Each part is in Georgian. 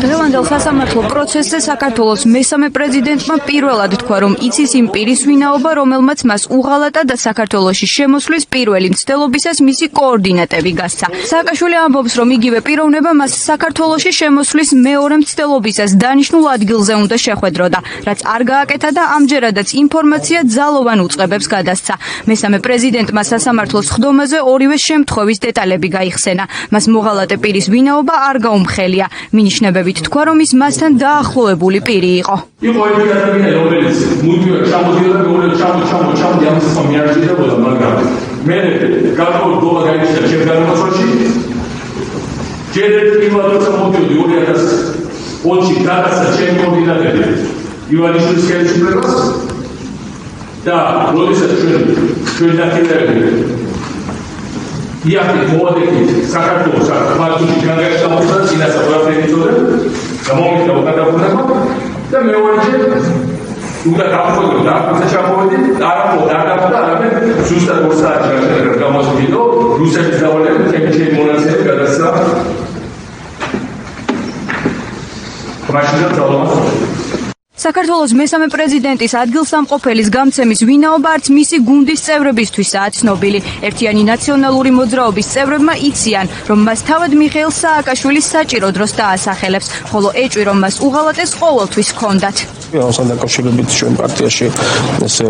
დღევანდელ სასამართლო პროცესზე საქართველოს მესამე პრეზიდენტმა პირველად თქვა, რომ იცის იმ პირის ვინაობა, რომელმაც მას უღალატა და საქართველოში შემოსვლის პირველი მცდელობისას მისი კოორდინატები გასცა. სააკაშვილი ამბობს, რომ იგივე პიროვნება მას საქართველოში შემოსვლის მეორე მცდელობისას დანიშნულ ადგილზე უნდა შეხვედროდა, რაც არ გააკეთა და ამჯერადაც ინფორმაცია ძალოვან უწყებებს გადასცა. მესამე პრეზიდენტმა სასამართლოს ხდომაზე ორივე შემთხვევის დეტალები გაიხსენა. მას მოღალატე პირის ვინაობა არ გაუმხელია. მინიშნებებით თქვა, რომ ის მასთან დაახლოებული პირი იყო. იყო ერთი ადამიანი, რომელიც მუდმივად ჩამოდიოდა, ჩამოდი ამის მიარჩიდებოდა, მაგრამ მე გარკვეულობა გაიჩინა ჩემ განმავლობაში. ჯერ პირველად როცა მოდიოდი 2020-ში გადასცა ჩემი კოორდინატები ივანიშვილის ხელისუფლებას და როდესაც ჩვენ დაქირავდი იახტით მოვადექით საქართველოს მარტივი განაგრძობდა წინასწარ ყველაფერი იცოდა და მომედა უკადაგუნება და მეორეჯერ უნდა დავხოდო და აქ ჩამოვედი არ დაგაბდა არამედ ზუსტად 2 საათი გამოსვიდო რუსეთის დავალებით ჩემი მონაცემები გადასცა მაშინაც ძალოვანს საქართველოს მესამე პრეზიდენტის ადგილსამყოფელის გამცემის ვინაობა არც მისი გუნდის წევრებისთვისაა ცნობილი. ერთიანი ნაციონალური მოძრაობის წევრებმა იციან, რომ მას თავად მიხეილ სააკაშვილის საჭირო დროს დაასახელებს, ხოლო ეჭვი, რომ მას უღალატეს ყოველთვის ჰქონდათ. ამასთან დაკავშირებით ჩვენ პარტიაში ესე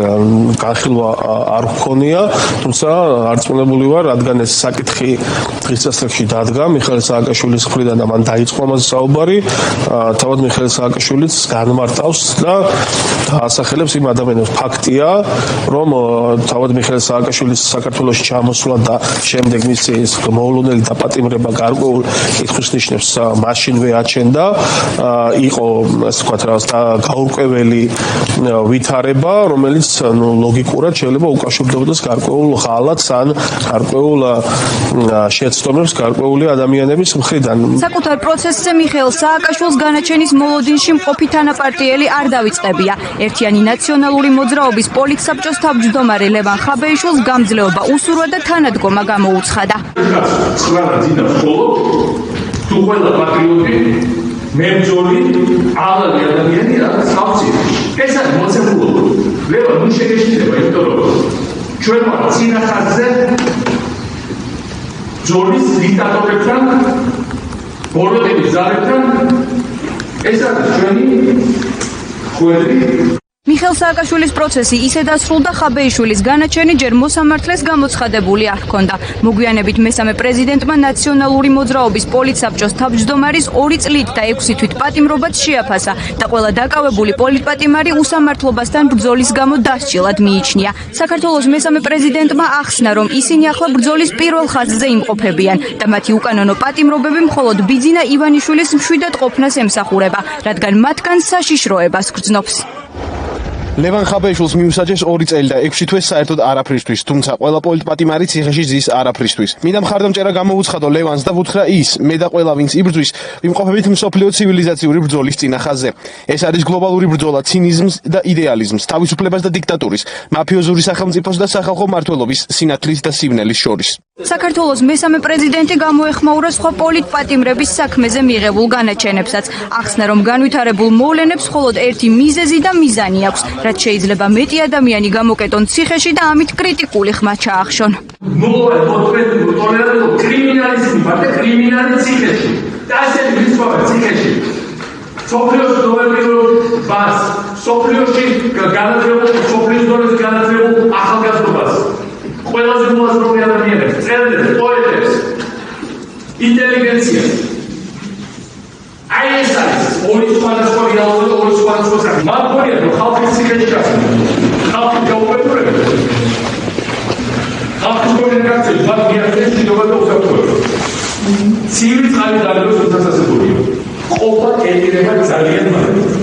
განხილვა არ გქონია, თუმცა არწმუნებული ვარ, რადგან ეს საკითხი დღის წესრიგში დადგა მიხეილ სააკაშვილის მხრიდან და მან დაიწყო ამაზე საუბარი, თავად მიხეილ სააკაშვილიც განმარტავს და დაასახელებს იმ ადამიანებს. ფაქტია, რომ თავად მიხეილ სააკაშვილის საქართველოში ჩამოსვლა და შემდეგ მისი მოულოდნელი დაპატიმრება გარკვეულ კითხვის ნიშნებს მაშინვე აჩენდა, იყო ასე ვთქვათ რაღაც გაურკვეველი ვითარება, რომელიც ლოგიკურად შეიძლება უკავშირდებოდეს გარკვეულ ღალატს ან გარკვეულ შეცდომებს გარკვეული ადამიანების მხრიდან. საკუთარ პროცესზე მიხეილ სააკაშვილს განაჩენის მოლოდინში მყოფი თანაპარტიელი არ დავიწყებია. ერთიანი ნაციონალური მოძრაობის პოლიტსაბჭოს თავმჯდომარე ლევან ხაბეიშვილს გამძლეობა უსურვა და თანადგომა გამოუცხადა. თუ ყველა პატრიოტი მებრძოლი ალალი ადამიანი არის ხალხი. ეს არის მოცემულობა. ლევან ნუ შეგეშინდება, იმიტომ რომ ჩვენ ვართ წინახარზე ბრძოლის დიქტატორებთან, ბოროტების ძალებთან. ეს არის ჩვენი ხვედრი. მიხეილ სააკაშვილის პროცესი ისე დასრულდა, ხაბეიშვილის განაჩენი ჯერ მოსამართლეს გამოცხადებული არ ჰქონდა. მოგვიანებით მესამე პრეზიდენტმა ნაციონალური მოძრაობის პოლიტსაბჭოს თავმჯდომარის 2 წლით და 6 თვით პატიმრობაც შეაფასა და ყველა დაკავებული პოლიტპატიმარი უსამართლობასთან ბრძოლის გამო დასჯილად მიიჩნია. საქართველოს მესამე პრეზიდენტმა ახსნა, რომ ისინი ახლა ბრძოლის პირველ ხაზზე იმყოფებიან და მათი უკანონო პატიმრობები მხოლოდ ბიძინა ივანიშვილის მშვიდად ყოფნას ემსახურება, რადგან მათგან საშიშროებას გრძნობს. ლევან ხაბეიშვილს მიუსაჯეს 2 წელი და 6 თვე საერთოდ არაფრისთვის, თუმცა ყველა პოლიტპატიმარი ციხეში ზის არაფრისთვის. მინდა მხარდამჭერა გამოუცხადო ლევანს და ვუთხრა ის, მე და ყველა ვინც იბრძვის, ვიმყოფებით მსოფლიო ცივილიზაციური ბრძოლის წინახაზზე. ეს არის გლობალური ბრძოლა ცინიზმს და იდეალიზმს, თავისუფლებას და დიქტატურის, მაფიოზური სახელმწიფოს და სახალხო მმართველობის, სინათლის და სივნელის შორის. საქართველოს მესამე პრეზიდენტი გამოეხმაურა სხვა პოლიტპატიმრების საქმეზე მიღებულ განაჩენებსაც. ახსნა, რომ განვითარებულ მოვლენებს მხოლოდ ერთი მიზეზი და მიზანი აქვს, რაც შეიძლება მეტი ადამიანი გამოკეტონ ციხეში და ამით კრიტიკული ხმა ჩაახშონ. კრიმინალიზმი ვარ და კრიმინალი ციხეში. და ასე ვიცვავ ციხეში. სოფლიოს დოველიურ ბას, სოფლიოში განათლებულ ახალგაზრდობას. ყველაზე მოაზროვნე ადამიანებს, წერლებს, პოეტებს, ინტელიგენციას. აი ეს არის ორი სხვადასხვა რეალობა, ორი სხვადასხვა საკითხი. მათ მგონია, რომ ხალხის ციხეში ჩასული, ხალხი გაუპეტროებდა. ხალხის კომუნიკაციას მათ მიაღწიეს შიდობა და უსაფრთხოება. ცივი წყალი დაგდოს უსასასებურია. ყოფა ეტირება ძალიან მალე.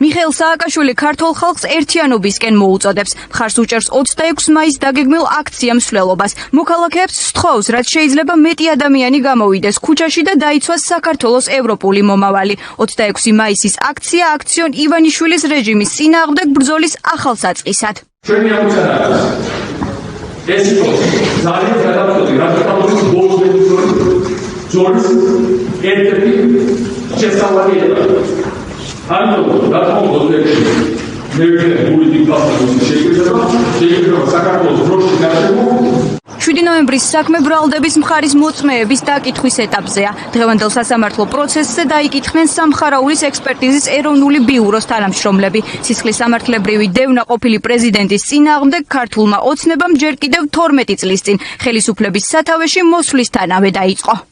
მიხეილ სააკაშვილი ქართულ ხალხს ერთიანობისკენ მოუწოდებს. მხარს უჭერს 26 მაისს დაგეგმილ აქცია მსვლელობას. მოქალაქეებს სთხოვს, რაც შეიძლება მეტი ადამიანი გამოვიდეს ქუჩაში და დაიცვას საქართველოს ევროპული მომავალი. 26 მაისის აქცია აქციონ ივანიშვილის რეჟიმის წინააღმდეგ ბრძოლის ახალ საწყისად. ჩვენი ამოცანა არის ეს იყოს ძალიან გადამწყვეტი რადიკალური ბოლშევიკური ბრძოლის ერთ-ერთი შესავალია. ანუ დათმობოდებში მე ვიქნებ პოლიტიკ პასუხის შეიძლება საქართველოს დროში ნაშრომო 7 ნოემბრის საქმე ბრალდების მხარის მოწმეების დაკითხვის ეტაპზეა. დღევანდელ სასამართლო პროცესზე დაიკითხნენ სამხარაულის ექსპერტიზის ეროვნული ბიუროს თანამშრომლები. სისხლის სამართლებრივი დევნა ყოფილი პრეზიდენტის წინააღმდეგ ქართულმა ოცნებამ ჯერ კიდევ 12 წლის წინ ხელისუფლების სათავეში მოსვლისთანავე დაიწყო.